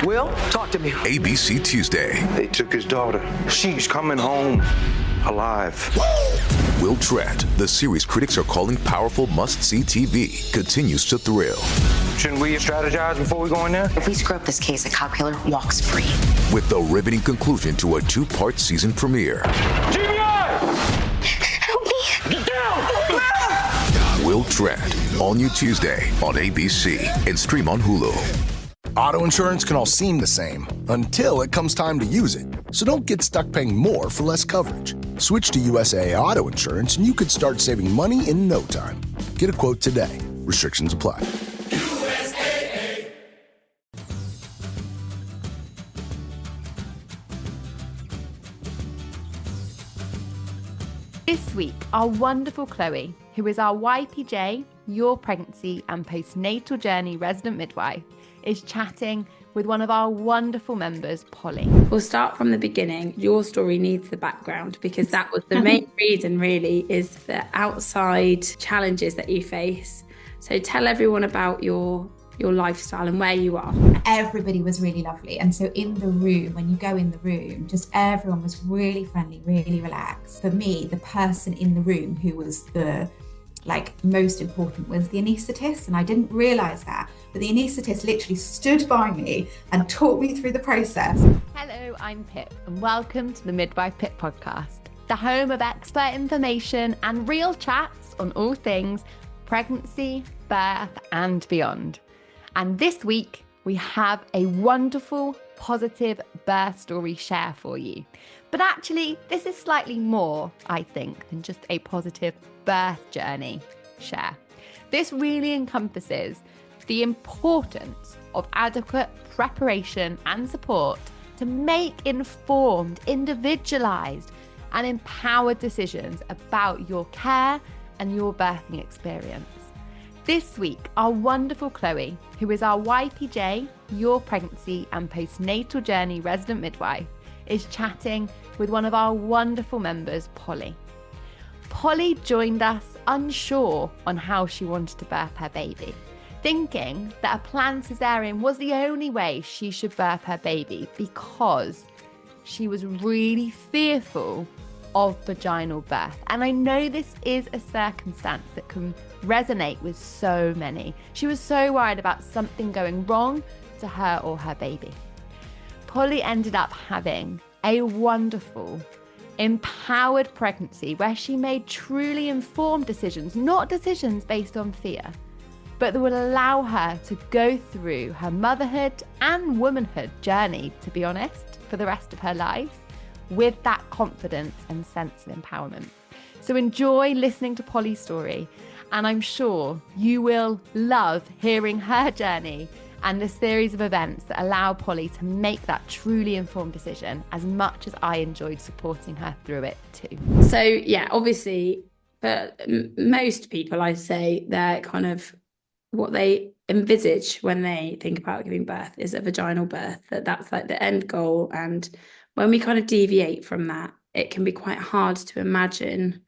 Will, talk to me. ABC Tuesday. They took his daughter. She's coming home alive. Will Trent, the series critics are calling powerful must-see TV, continues to thrill. Shouldn't we strategize before we go in there? If we screw up this case, a cop killer walks free. With the riveting conclusion to a 2-part season premiere. GBI! Help me! Get down! Will Trent, all new Tuesday on ABC and stream on Hulu. Auto insurance can all seem the same until it comes time to use it. So don't get stuck paying more for less coverage. Switch to USAA Auto Insurance and you could start saving money in no time. Get a quote today. Restrictions apply. USAA. This week, our wonderful Chloe, who is our YPJ, your Pregnancy and Postnatal Journey resident midwife, is chatting with one of our wonderful members, Polly. We'll start from the beginning. Your story needs the background because that was the main reason really, is the outside challenges that you face. So tell everyone about your lifestyle and where you are. Everybody was really lovely. And so in the room, when you go in the room, just everyone was really friendly, really relaxed. For me, the person in the room who was the most important was the anaesthetist, and I didn't realise that, but the anaesthetist literally stood by me and talked me through the process. Hello, I'm Pip, and welcome to the Midwife Pip podcast, the home of expert information and real chats on all things pregnancy, birth, and beyond. And this week, we have a wonderful, positive birth story share for you. But actually, this is slightly more, I think, than just a positive birth journey share. This really encompasses the importance of adequate preparation and support to make informed, individualized, and empowered decisions about your care and your birthing experience. This week, our wonderful Chloe, who is our YPJ, your Pregnancy and Postnatal Journey resident midwife, is chatting with one of our wonderful members, Polly. Polly joined us unsure on how she wanted to birth her baby, thinking that a planned cesarean was the only way she should birth her baby because she was really fearful of vaginal birth. And I know this is a circumstance that can resonate with so many. She was so worried about something going wrong to her or her baby. Polly ended up having a wonderful, empowered pregnancy where she made truly informed decisions, not decisions based on fear, but that would allow her to go through her motherhood and womanhood journey, to be honest, for the rest of her life with that confidence and sense of empowerment. So enjoy listening to Polly's story, and I'm sure you will love hearing her journey and the series of events that allow Polly to make that truly informed decision as much as I enjoyed supporting her through it too. So yeah, obviously for most people, I say they're kind of what they envisage when they think about giving birth is a vaginal birth, that's like the end goal. And when we kind of deviate from that, it can be quite hard to imagine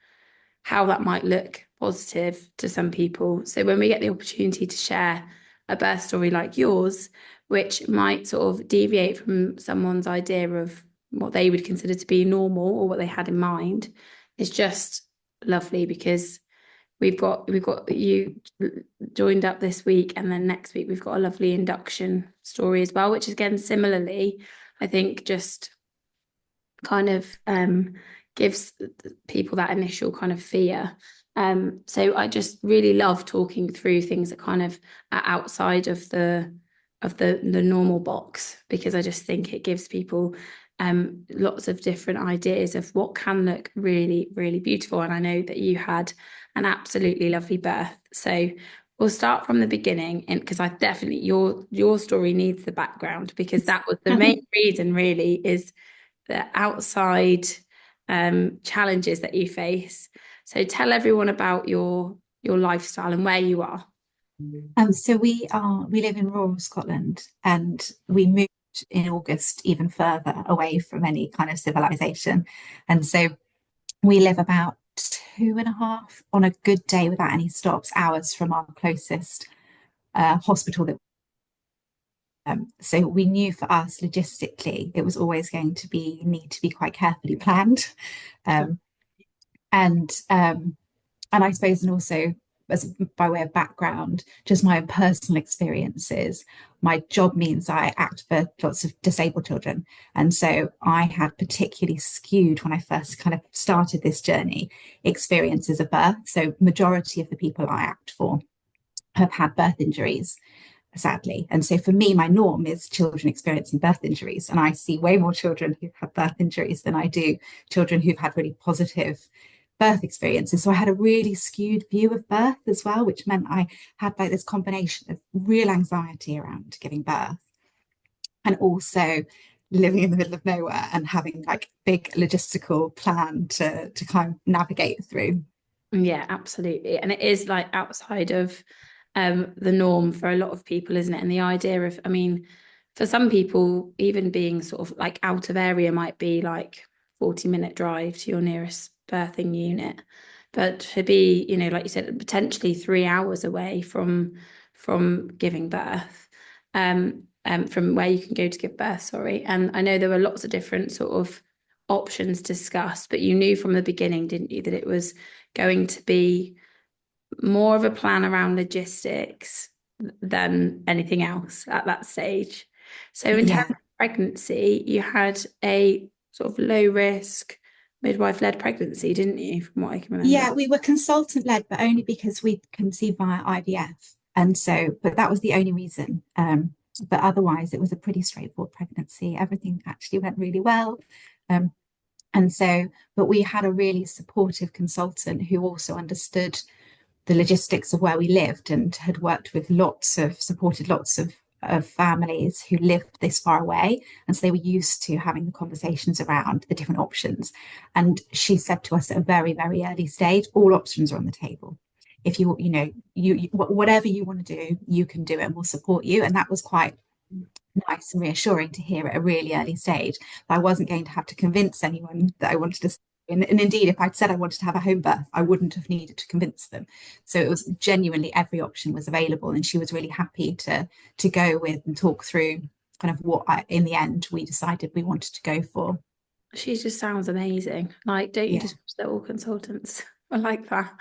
how that might look positive to some people. So when we get the opportunity to share a birth story like yours, which might sort of deviate from someone's idea of what they would consider to be normal or what they had in mind, is just lovely, because we've got you joined up this week, and then next week we've got a lovely induction story as well, which again similarly I think just kind of gives people that initial kind of fear. So I just really love talking through things that kind of are outside of the normal box, because I just think it gives people lots of different ideas of what can look really, really beautiful. And I know that you had an absolutely lovely birth. So we'll start from the beginning, and because I definitely your story needs the background, because that was the main reason really, is the outside challenges that you face. So tell everyone about your lifestyle and where you are. So we live in rural Scotland, and we moved in August even further away from any kind of civilization. And so we live about 2.5 on a good day without any stops hours from our closest hospital. So we knew for us logistically, it was always going to need to be quite carefully planned. Um, and I suppose, and also as by way of background, just my own personal experiences, my job means I act for lots of disabled children. And so I had particularly skewed, when I first kind of started this journey, experiences of birth. So majority of the people I act for have had birth injuries, sadly. And so for me, my norm is children experiencing birth injuries. And I see way more children who've had birth injuries than I do children who've had really positive birth experiences. So I had a really skewed view of birth as well, which meant I had like this combination of real anxiety around giving birth and also living in the middle of nowhere and having like big logistical plan to kind of navigate through. Yeah, absolutely. And it is like outside of the norm for a lot of people, isn't it? And the idea of, I mean, for some people, even being sort of like out of area might be like 40-minute drive to your nearest birthing unit. But to be, you know, like you said, potentially 3 hours away from giving birth, from where you can go to give birth, sorry. And I know there were lots of different sort of options discussed, but you knew from the beginning, didn't you, that it was going to be more of a plan around logistics than anything else at that stage. So in terms of pregnancy, you had a sort of low risk midwife-led pregnancy, didn't you, from what I can remember? Yeah, we were consultant-led, but only because we conceived via IVF. And so, but that was the only reason. But otherwise, it was a pretty straightforward pregnancy. Everything actually went really well. And so, but we had a really supportive consultant who also understood the logistics of where we lived and had worked with supported lots of families who lived this far away. And so they were used to having the conversations around the different options. And she said to us at a very, very early stage, all options are on the table. If you whatever you want to do, you can do it and we'll support you. And that was quite nice and reassuring to hear at a really early stage. But I wasn't going to have to convince anyone that I wanted to. And indeed, if I'd said I wanted to have a home birth, I wouldn't have needed to convince them. So it was genuinely every option was available, and she was really happy to go with and talk through kind of what in the end we decided we wanted to go for. She just sounds amazing. Like, don't you just wish they're all consultants? I like that.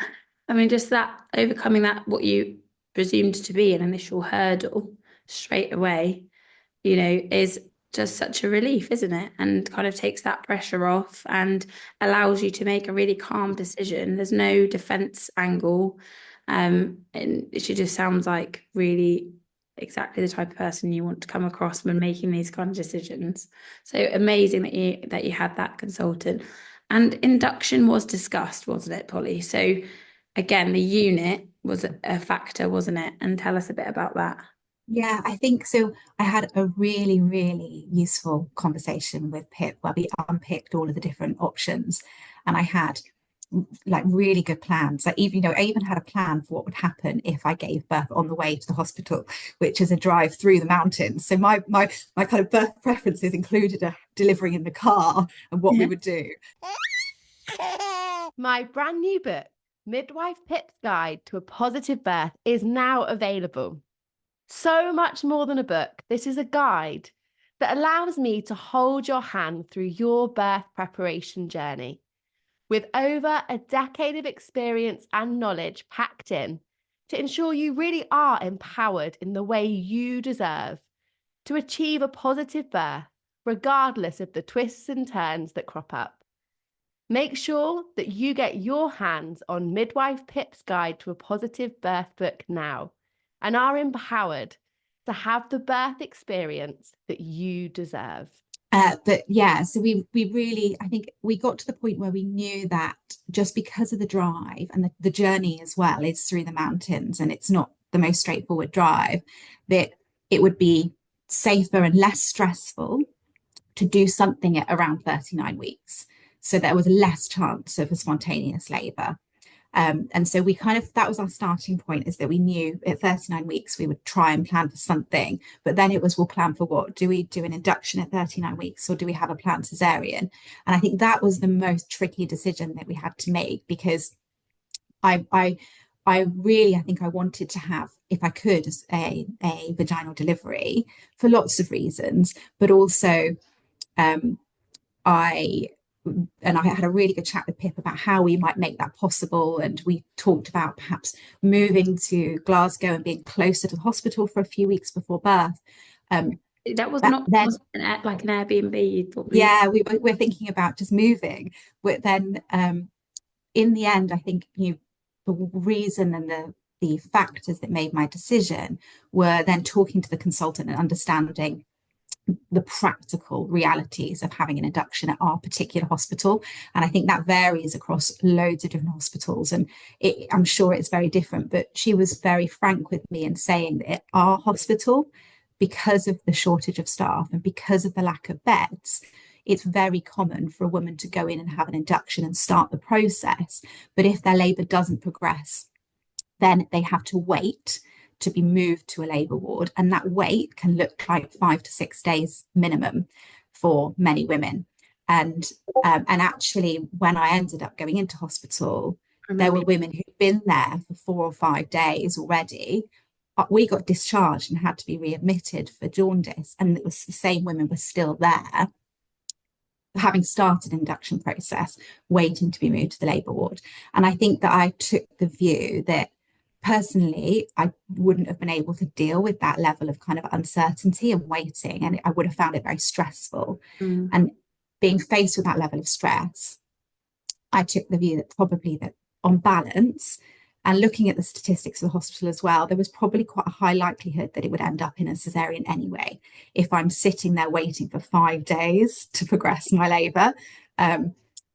I mean, just that overcoming that what you presumed to be an initial hurdle straight away, you know, is just such a relief, isn't it? And kind of takes that pressure off and allows you to make a really calm decision. There's no defense angle. And she just sounds like really exactly the type of person you want to come across when making these kind of decisions. So amazing that you had that consultant. And induction was discussed, wasn't it, Polly? So again, the unit was a factor, wasn't it? And tell us a bit about that. Yeah, I think so. I had a really, really useful conversation with Pip where we unpicked all of the different options, and I had like really good plans. Like even, I even had a plan for what would happen if I gave birth on the way to the hospital, which is a drive through the mountains. So my kind of birth preferences included a delivering in the car and what we would do. My brand new book, Midwife Pip's Guide to a Positive Birth, is now available. So much more than a book, this is a guide that allows me to hold your hand through your birth preparation journey. With over a decade of experience and knowledge packed in to ensure you really are empowered in the way you deserve to achieve a positive birth, regardless of the twists and turns that crop up. Make sure that you get your hands on Midwife Pip's Guide to a Positive Birth book now and are empowered to have the birth experience that you deserve. But yeah, so we really, I think we got to the point where we knew that just because of the drive and the journey as well is through the mountains and it's not the most straightforward drive, that it would be safer and less stressful to do something at around 39 weeks. So there was less chance of a spontaneous labour. And so we that was our starting point, is that we knew at 39 weeks we would try and plan for something, but then it was, we'll plan for what? Do we do an induction at 39 weeks or do we have a planned cesarean? And I think that was the most tricky decision that we had to make, because I I think I wanted to have, if I could, a vaginal delivery for lots of reasons, but also I had a really good chat with Pip about how we might make that possible. And we talked about perhaps moving to Glasgow and being closer to the hospital for a few weeks before birth. That was But not then, like an Airbnb. You thought yeah, we're thinking about just moving. But then, in the end, I think the reason and the factors that made my decision were then talking to the consultant and understanding the practical realities of having an induction at our particular hospital. And I think that varies across loads of different hospitals. And I'm sure it's very different, but she was very frank with me in saying that at our hospital, because of the shortage of staff and because of the lack of beds, it's very common for a woman to go in and have an induction and start the process. But if their labour doesn't progress, then they have to wait to be moved to a labour ward. And that wait can look like 5 to 6 days minimum for many women. And actually, when I ended up going into hospital, there were women who'd been there for 4 or 5 days already. We got discharged and had to be readmitted for jaundice. And it was the same women were still there, having started an induction process, waiting to be moved to the labour ward. And I think that I took the view that personally, I wouldn't have been able to deal with that level of kind of uncertainty and waiting, and I would have found it very stressful. And being faced with that level of stress, I took the view that probably that on balance, and looking at the statistics of the hospital as well, there was probably quite a high likelihood that it would end up in a cesarean anyway, if I'm sitting there waiting for 5 days to progress my labour.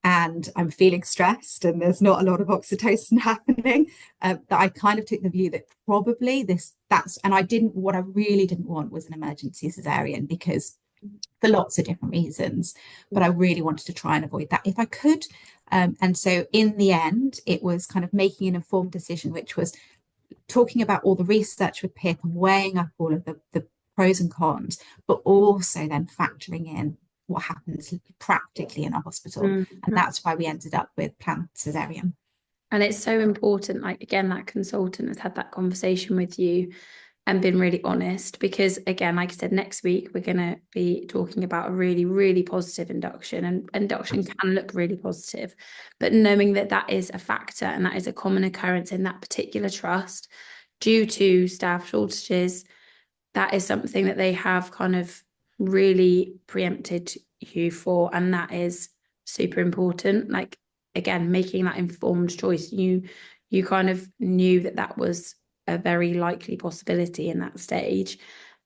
And I'm feeling stressed and there's not a lot of oxytocin happening, that I kind of took the view that probably what I really didn't want was an emergency cesarean, because for lots of different reasons, but I really wanted to try and avoid that if I could. And so in the end, it was kind of making an informed decision, which was talking about all the research with Pip and weighing up all of the pros and cons, but also then factoring in what happens practically in a hospital. And that's why we ended up with planned cesarean. And it's so important, like, again, that consultant has had that conversation with you and been really honest, because again, like I said, next week we're going to be talking about a really, really positive induction, and induction can look really positive, but knowing that that is a factor and that is a common occurrence in that particular trust due to staff shortages, that is something that they have kind of really preempted you for, and that is super important. Like, again, making that informed choice, you kind of knew that that was a very likely possibility in that stage,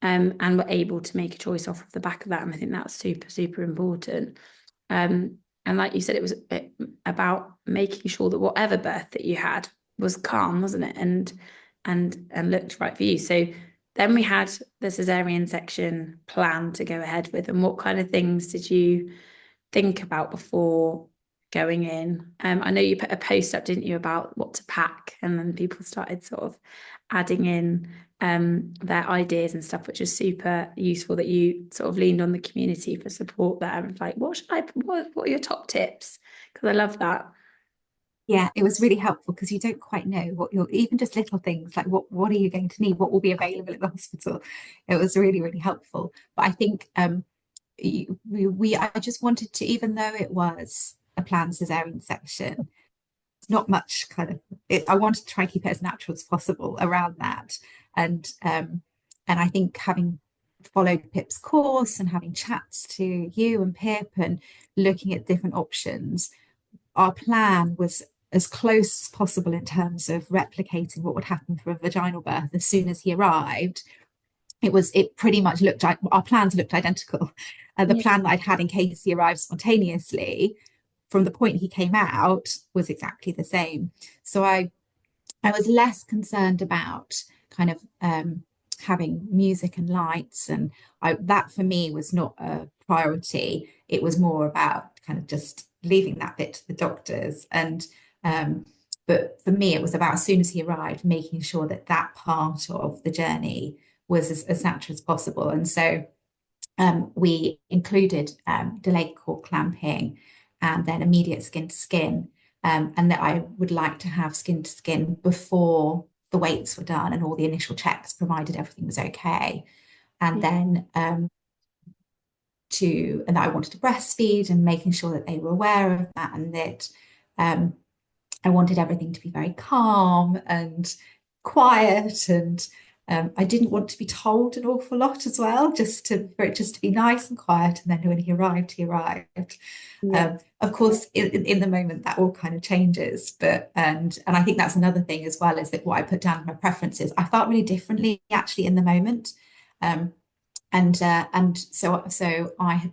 and were able to make a choice off of the back of that. And I think that's super, super important. And like you said, it was about making sure that whatever birth that you had was calm, wasn't it, and looked right for you. So then we had the cesarean section planned to go ahead with. And what kind of things did you think about before going in? I know you put a post up, didn't you, about what to pack, and then people started sort of adding in their ideas and stuff, which is super useful that you sort of leaned on the community for support there. And like, what are your top tips? Because I love that. Yeah, it was really helpful because you don't quite know what even just little things like what are you going to need, what will be available at the hospital. It was really, really helpful. But I think I just wanted to, even though it was a planned cesarean section, it's not much kind of I wanted to try and keep it as natural as possible around that. And I think having followed Pip's course and having chats to you and Pip and looking at different options, our plan was as close as possible in terms of replicating what would happen for a vaginal birth as soon as he arrived. It pretty much looked like our plans looked identical. The plan that I'd had in case he arrived spontaneously from the point he came out was exactly the same. So I was less concerned about kind of having music and lights, and that for me was not a priority. It was more about kind of just leaving that bit to the doctors. And but for me, it was about, as soon as he arrived, making sure that that part of the journey was as natural as possible. And so we included delayed cord clamping and then immediate skin to skin and that I would like to have skin to skin before the weights were done and all the initial checks, provided everything was okay. And then and that I wanted to breastfeed, and making sure that they were aware of that, and that I wanted everything to be very calm and quiet, and I didn't want to be told an awful lot as well, for it just to be nice and quiet. And then when he arrived, he arrived. Yeah. Of course, in the moment, that all kind of changes. But and I think that's another thing as well, is that what I put down my preferences, I felt really differently actually in the moment. And so I had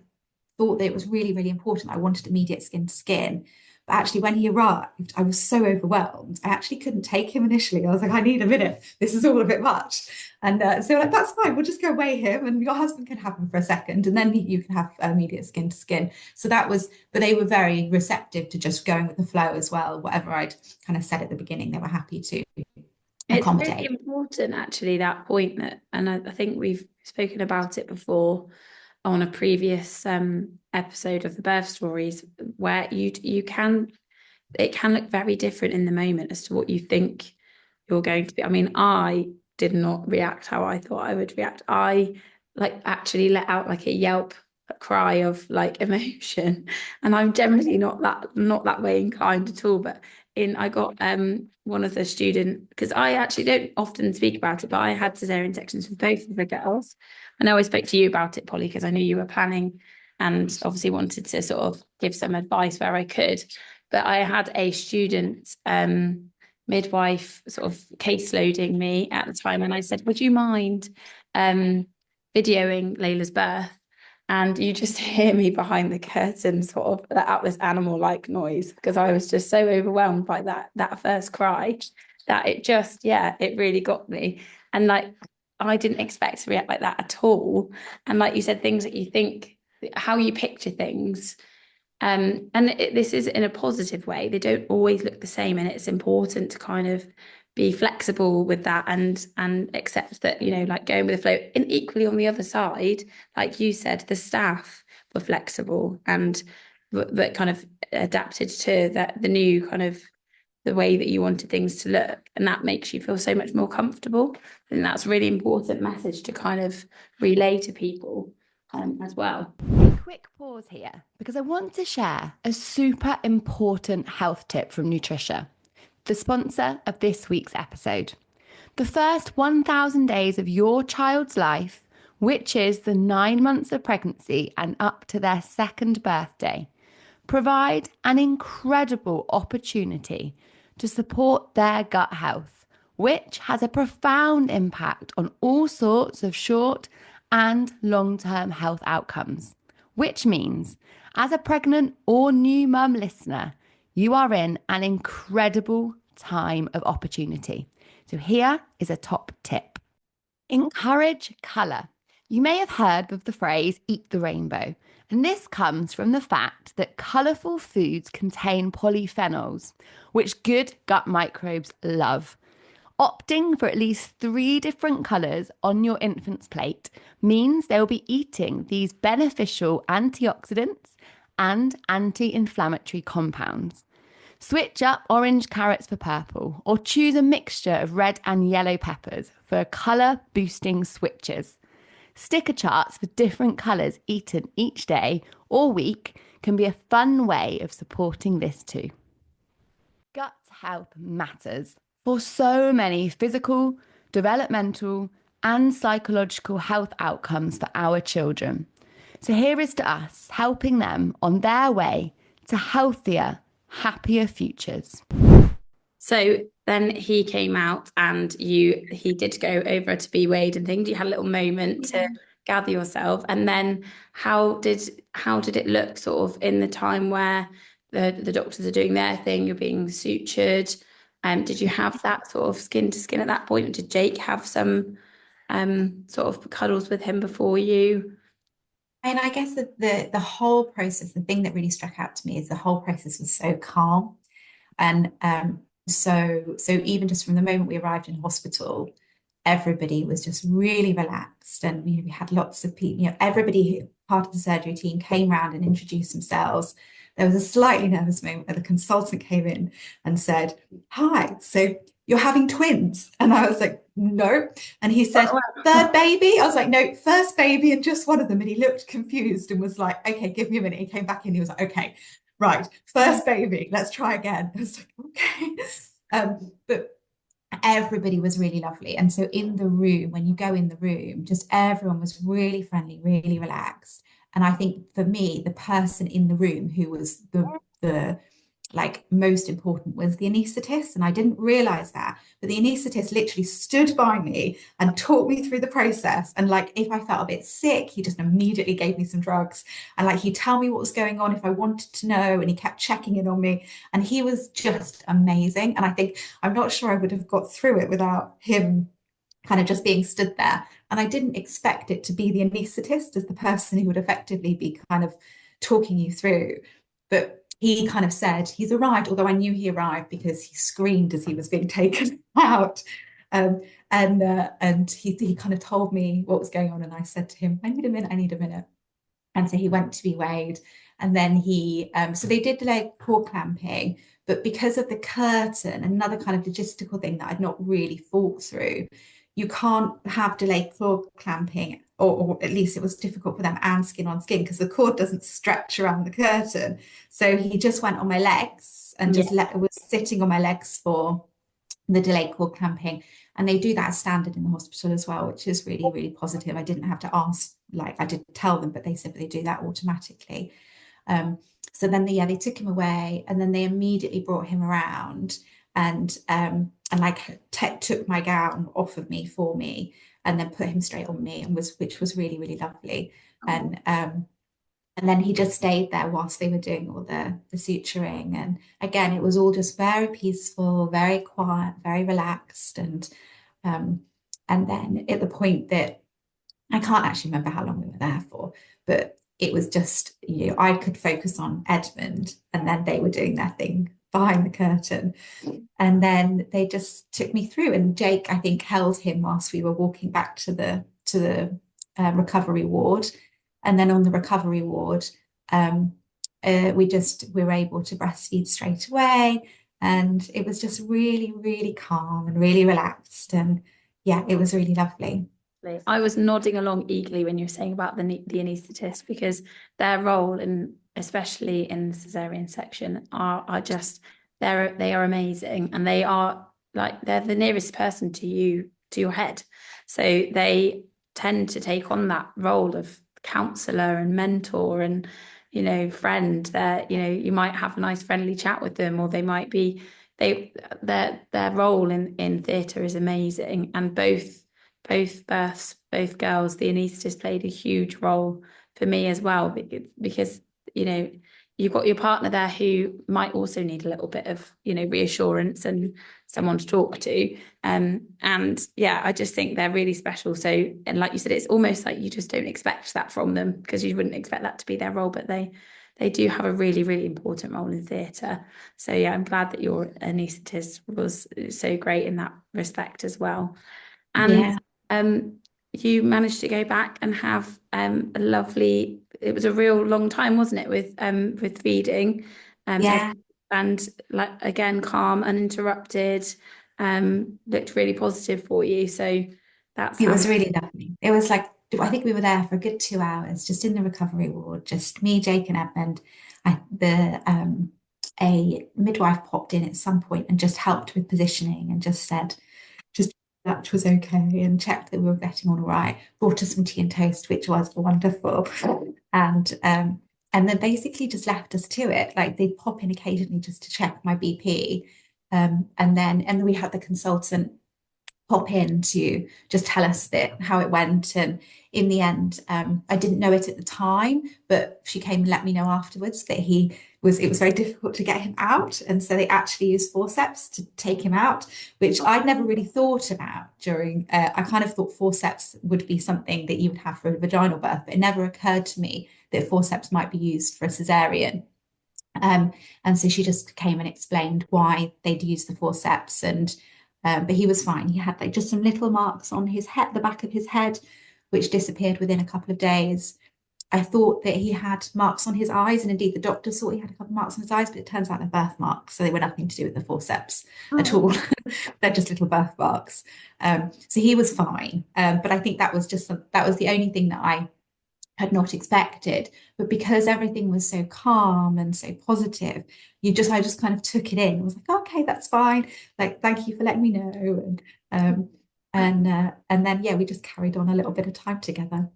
thought that it was really, really important. I wanted immediate skin to skin. But actually, when he arrived, I was so overwhelmed. I actually couldn't take him initially. I was like, I need a minute. This is all a bit much. And so like, that's fine. We'll just go weigh him, and your husband can have him for a second, and then you can have immediate skin to skin. So that was, but they were very receptive to just going with the flow as well. Whatever I'd kind of said at the beginning, they were happy to accommodate. It's really important, actually, that point that, and I think we've spoken about it before on a previous episode of the birth stories, where it can look very different in the moment as to what you think you're going to be. I mean, I did not react how I thought I would react. I actually let out like a cry of like emotion, and I'm generally not that way inclined at all. But I got one of the student, because I actually don't often speak about it, but I had cesarean sections with both of the girls. I know I spoke to you about it, Polly, because I knew you were planning and obviously wanted to sort of give some advice where I could. But I had a student midwife sort of caseloading me at the time, and I said, would you mind videoing Layla's birth? And you just hear me behind the curtain sort of let out this animal-like noise, because I was just so overwhelmed by that first cry that it really got me. And like, I didn't expect to react like that at all. And like you said, things that you think, how you picture things, this is in a positive way. They don't always look the same, and it's important to kind of be flexible with that and accept that, like going with the flow. And equally on the other side, like you said, the staff were flexible and that kind of adapted to the new kind of the way that you wanted things to look, and that makes you feel so much more comfortable. And that's a really important message to kind of relay to people as well. Quick pause here, because I want to share a super important health tip from Nutricia, the sponsor of this week's episode. The first 1,000 days of your child's life, which is the 9 months of pregnancy and up to their second birthday, provide an incredible opportunity to support their gut health, which has a profound impact on all sorts of short and long-term health outcomes. Which means, as a pregnant or new mum listener, you are in an incredible time of opportunity. So here is a top tip. Encourage colour. You may have heard of the phrase eat the rainbow, and this comes from the fact that colourful foods contain polyphenols, which good gut microbes love. Opting for at least 3 different colours on your infant's plate means they'll be eating these beneficial antioxidants and anti-inflammatory compounds. Switch up orange carrots for purple, or choose a mixture of red and yellow peppers for colour boosting switches. Sticker charts for different colours eaten each day or week can be a fun way of supporting this too. Gut health matters for so many physical, developmental, and psychological health outcomes for our children. So here is to us helping them on their way to healthier, happier futures. So then he came out and he did go over to be weighed and things. You had a little moment to gather yourself. And then how did it look sort of in the time where the doctors are doing their thing, you're being sutured? Did you have that sort of skin to skin at that point? Or did Jake have some sort of cuddles with him before you? And I guess the whole process, the thing that really struck out to me is the whole process was so calm. And so even just from the moment we arrived in hospital, everybody was just really relaxed. And we had lots of people, everybody part of the surgery team came around and introduced themselves. there was a slightly nervous moment where the consultant came in and said, "Hi, so you're having twins?" And I was like, "No." And he said, "Third baby?" I was like, "No, first baby and just one of them." And he looked confused and was like, "Okay, give me a minute." He came back in, he was like, "Okay, right, first baby, let's try again." I was like, "Okay." But everybody was really lovely. And so in the room, when you go in the room, just everyone was really friendly, really relaxed. And I think for me, the person in the room who was the like most important was the anaesthetist. And I didn't realize that, but the anaesthetist literally stood by me and talked me through the process. And like, if I felt a bit sick, he just immediately gave me some drugs. And like, he'd tell me what was going on if I wanted to know. And he kept checking in on me. And he was just amazing. And I think, I'm not sure I would have got through it without him kind of just being stood there. And I didn't expect it to be the anaesthetist as the person who would effectively be kind of talking you through. But he kind of said he's arrived, although I knew he arrived because he screamed as he was being taken out. And he kind of told me what was going on. And I said to him, "I need a minute, I need a minute." And so he went to be weighed. And then so they did delay cord clamping, but because of the curtain, another kind of logistical thing that I'd not really thought through, you can't have delayed cord clamping, or at least it was difficult for them, and skin on skin because the cord doesn't stretch around the curtain. So he just went on my legs and just was sitting on my legs for the delayed cord clamping. And they do that as standard in the hospital as well, which is really, really positive. I didn't have to ask, like I did tell them, but they said they do that automatically. So then they took him away, and then they immediately brought him around and like took my gown off of me for me, and then put him straight on me, and which was really, really lovely. And then he just stayed there whilst they were doing all the suturing. And again, it was all just very peaceful, very quiet, very relaxed. And then at the point that I can't actually remember how long we were there for, but it was just, I could focus on Edmund, and then they were doing their thing behind the curtain. And then they just took me through, and Jake, I think, held him whilst we were walking back to the recovery ward. And then on the recovery ward, we were able to breastfeed straight away. And it was just really, really calm and really relaxed. And yeah, it was really lovely. I was nodding along eagerly when you were saying about the anaesthetist, because their role, especially in the cesarean section, are just, they are amazing, and they are like, they're the nearest person to you, to your head. So they tend to take on that role of counselor and mentor and friend. That you might have a nice friendly chat with them, or they might be their role in theatre is amazing. And both births, both girls, the anaesthetist played a huge role for me as well, because you've got your partner there who might also need a little bit of reassurance and someone to talk to. And yeah, I just think they're really special. So, and like you said, it's almost like you just don't expect that from them, because you wouldn't expect that to be their role, but they do have a really, really important role in theatre. So yeah, I'm glad that your anaesthetist was so great in that respect as well. And you managed to go back and have a lovely, it was a real long time, wasn't it, with feeding, and like, again, calm, uninterrupted, looked really positive for you. So it was really lovely. It was like, I think we were there for a good 2 hours, just in the recovery ward, just me, Jake, and Edmund. A midwife popped in at some point and just helped with positioning, and just said that was okay, and checked that we were getting on all right, brought us some tea and toast, which was wonderful. And then basically just left us to it. Like, they'd pop in occasionally just to check my BP. And then we had the consultant pop in to just tell us how it went. And in the end, I didn't know it at the time, but she came and let me know afterwards that it was very difficult to get him out. And so they actually used forceps to take him out, which I'd never really thought about during, I kind of thought forceps would be something that you would have for a vaginal birth, but it never occurred to me that forceps might be used for a cesarean. And so she just came and explained why they'd use the forceps. And but he was fine. He had like just some little marks on his head, the back of his head, which disappeared within a couple of days. I thought that he had marks on his eyes, and indeed the doctor thought he had a couple of marks on his eyes, but it turns out they're birthmarks, so they were nothing to do with the forceps at all. They're just little birthmarks. So he was fine, but I think that was the only thing that I had not expected. But because everything was so calm and so positive, I just kind of took it in. I was like, okay, that's fine. Like, thank you for letting me know. And then we just carried on a little bit of time together.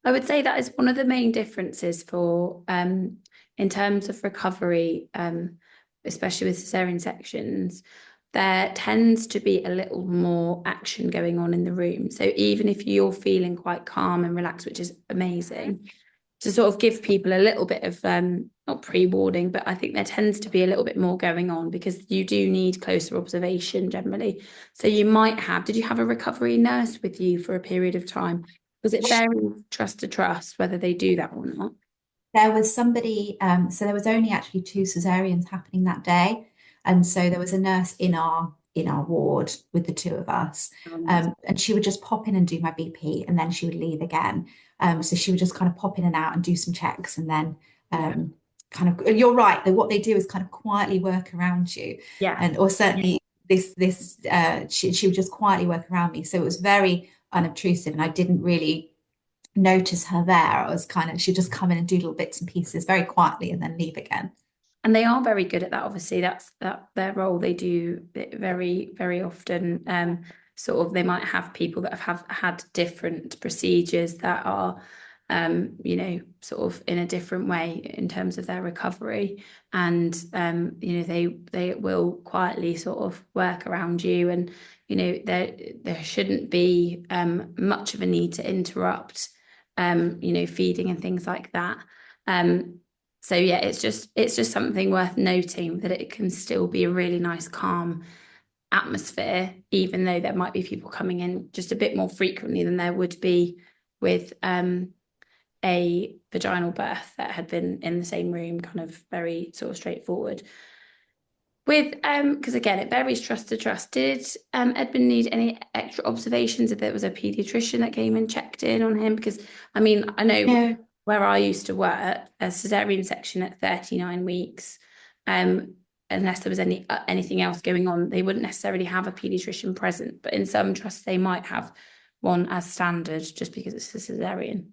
I would say that is one of the main differences for in terms of recovery, especially with cesarean sections. There tends to be a little more action going on in the room. So even if you're feeling quite calm and relaxed, which is amazing, to sort of give people a little bit of not pre-warning, but I think there tends to be a little bit more going on because you do need closer observation generally. So you might have, did you have a recovery nurse with you for a period of time? Was it very trust to trust whether they do that or not? There was somebody, so there was only actually 2 cesareans happening that day. And so there was a nurse in our ward with the 2 of us. And she would just pop in and do my BP, and then she would leave again. So she would just kind of pop in and out and do some checks, and then kind of, you're right, that what they do is kind of quietly work around you. Yeah. Or certainly she would just quietly work around me. So it was very unobtrusive, and I didn't really notice her there. I was she'd just come in and do little bits and pieces very quietly and then leave again. And they are very good at that. Obviously, that's their role. They do it very, very often. Sort of, they might have people that have had different procedures that are, sort of in a different way in terms of their recovery, and they will quietly sort of work around you, and there shouldn't be much of a need to interrupt, feeding and things like that. So yeah, it's just something worth noting that it can still be a really nice, calm atmosphere, even though there might be people coming in just a bit more frequently than there would be with a vaginal birth that had been in the same room, kind of very sort of straightforward. With because again, it varies trust to trust. Did Edmund need any extra observations if there was a paediatrician that came and checked in on him? Because I mean, I know. Yeah. Where I used to work, a cesarean section at 39 weeks, unless there was anything else going on, they wouldn't necessarily have a paediatrician present. But in some trusts, they might have one as standard just because it's a cesarean.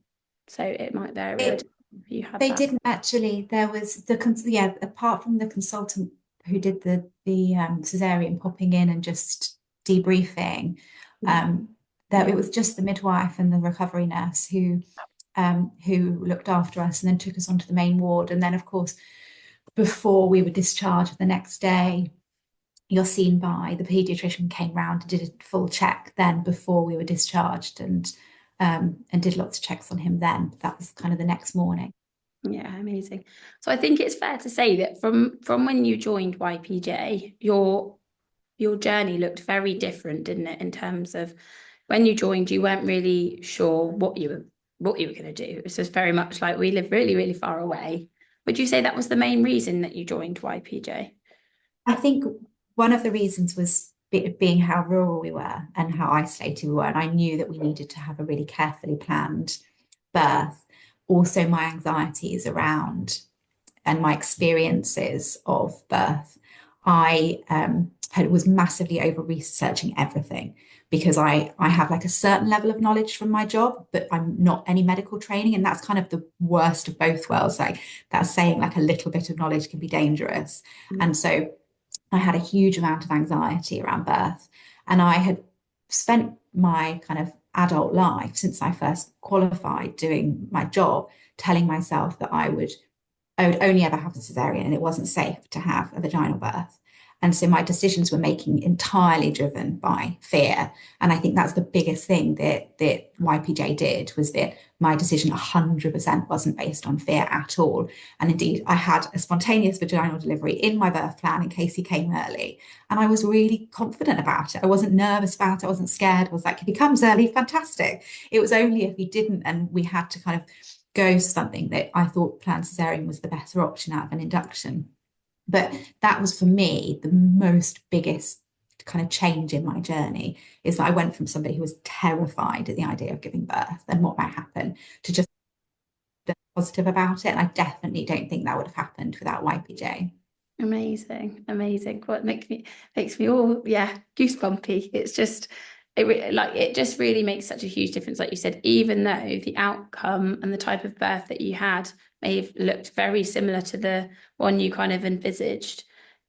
So it might vary. If you had They that. didn't actually. There was apart from the consultant who did the cesarean popping in and just debriefing, it was just the midwife and the recovery nurse who looked after us and then took us onto the main ward. And then, of course, before we were discharged the next day, you're seen by the paediatrician, came round and did a full check then before we were discharged, and did lots of checks on him then. That was kind of the next morning. Yeah, amazing. So I think it's fair to say that from when you joined YPJ, your journey looked very different, didn't it? In terms of when you joined, you weren't really sure what you were going to do. It was just very much like, we live really, really far away. Would you say that was the main reason that you joined YPJ? I think one of the reasons was being how rural we were and how isolated we were. And I knew that we needed to have a really carefully planned birth. Also, my anxieties around and my experiences of birth, I was massively over researching everything, because I have like a certain level of knowledge from my job, but I'm not any medical training. And that's kind of the worst of both worlds. Like, that's saying like a little bit of knowledge can be dangerous. And so I had a huge amount of anxiety around birth. And I had spent my kind of adult life, since I first qualified doing my job, telling myself that I would only ever have a cesarean and it wasn't safe to have a vaginal birth. And so my decisions were making entirely driven by fear. And I think that's the biggest thing that YPJ did, was that my decision 100% wasn't based on fear at all. And indeed, I had a spontaneous vaginal delivery in my birth plan in case he came early. And I was really confident about it. I wasn't nervous about it. I wasn't scared. I was like, if he comes early, fantastic. It was only if he didn't and we had to kind of go to something that I thought planned cesarean was the better option out of an induction. But that was, for me, the biggest kind of change in my journey, is that I went from somebody who was terrified at the idea of giving birth and what might happen to just positive about it. And I definitely don't think that would have happened without YPJ. Amazing. What makes me all goosebumpy. It's just it just really makes such a huge difference. Like you said, even though the outcome and the type of birth that you had may have looked very similar to the one you kind of envisaged,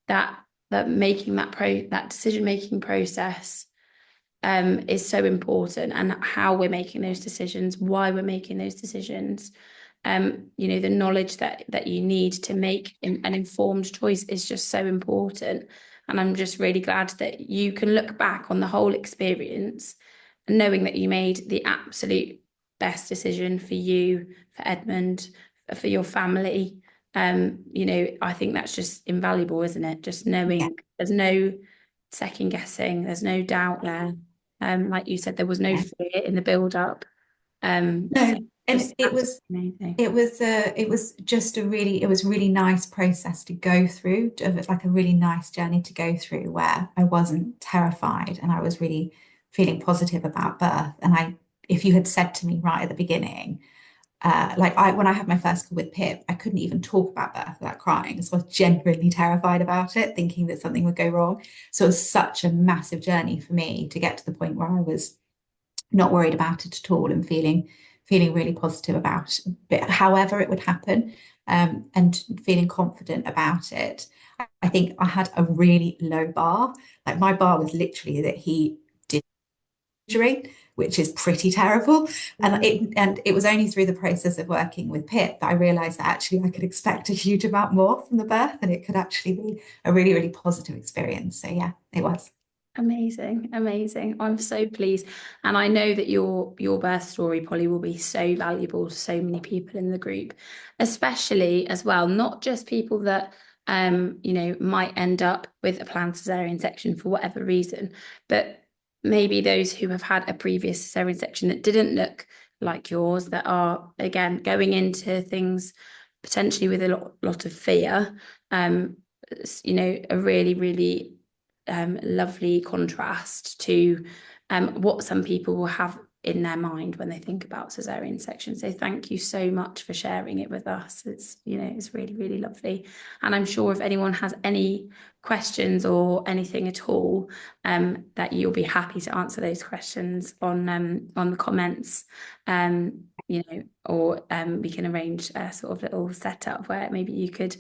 that making that decision making process is so important, and how we're making those decisions, why we're making those decisions. The knowledge that you need to make an informed choice is just so important. And I'm just really glad that you can look back on the whole experience knowing that you made the absolute best decision for you, for Edmund, for your family. I think that's just invaluable, isn't it? Just knowing there's no second guessing, there's no doubt there. Like you said, there was no fear in the build up. No, and it was just it was really nice process to go through. It was like a really nice journey to go through, where I wasn't terrified and I was really feeling positive about birth. And if you had said to me right at the beginning, when I had my first call with Pip, I couldn't even talk about birth without crying. So I was genuinely terrified about it, thinking that something would go wrong. So it was such a massive journey for me to get to the point where I was not worried about it at all and feeling really positive about it, however it would happen, and feeling confident about it. I think I had a really low bar. Like, my bar was literally that he did injury, which is pretty terrible. And it was only through the process of working with Pip that I realized that actually I could expect a huge amount more from the birth, and it could actually be a really, really positive experience. So yeah, it was. Amazing. I'm so pleased. And I know that your birth story, Polly, will be so valuable to so many people in the group, especially as well, not just people that might end up with a planned cesarean section for whatever reason, but maybe those who have had a previous cesarean section that didn't look like yours, that are, again, going into things potentially with a lot of fear. A really, really lovely contrast to what some people will have in their mind when they think about cesarean section. So thank you so much for sharing it with us. It's really, really lovely. And I'm sure if anyone has any questions or anything at all, that you'll be happy to answer those questions on the comments, or we can arrange a sort of little setup where maybe you could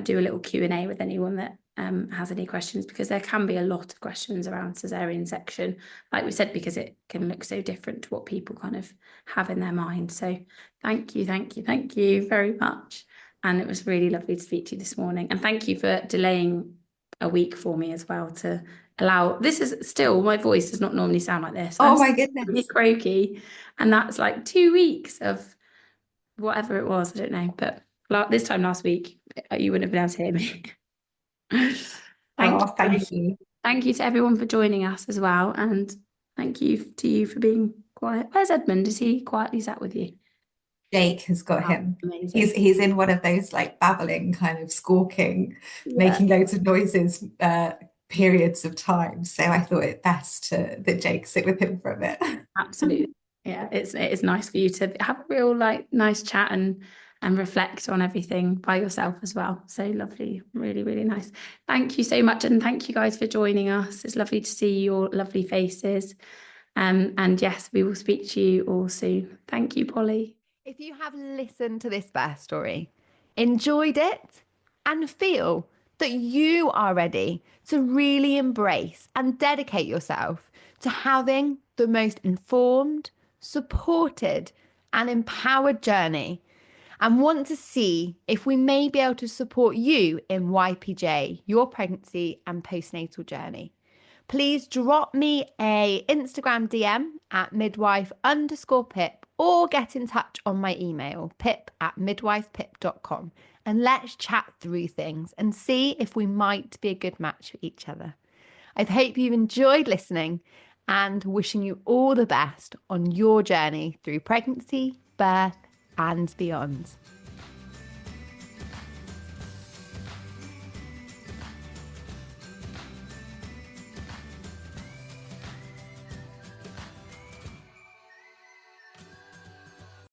do a little Q&A with anyone that has any questions, because there can be a lot of questions around cesarean section, like we said, because it can look so different to what people kind of have in their mind. So thank you very much. And it was really lovely to speak to you this morning. And thank you for delaying a week for me as well, to allow, this is still, my voice does not normally sound like this. Oh my goodness. Really croaky. And that's like 2 weeks of whatever it was, I don't know. But this time last week, you wouldn't have been able to hear me. Thank you. Thank you to everyone for joining us as well, and thank you to you for being quiet. Where's Edmund? Is he quietly sat with you? Jake has got him. Amazing. He's in one of those like babbling, kind of squawking, making loads of noises periods of time. So I thought it best that Jake sit with him for a bit. Absolutely. Yeah, it's nice for you to have a real nice chat and reflect on everything by yourself as well. So lovely, really, really nice. Thank you so much, and thank you guys for joining us. It's lovely to see your lovely faces. And yes, we will speak to you all soon. Thank you, Polly. If you have listened to this birth story, enjoyed it, and feel that you are ready to really embrace and dedicate yourself to having the most informed, supported, and empowered journey, and want to see if we may be able to support you in YPJ, your pregnancy and postnatal journey, please drop me a Instagram DM at midwife_pip, or get in touch on my email, pip@midwifepip.com, and let's chat through things and see if we might be a good match for each other. I hope you've enjoyed listening, and wishing you all the best on your journey through pregnancy, birth, and beyond.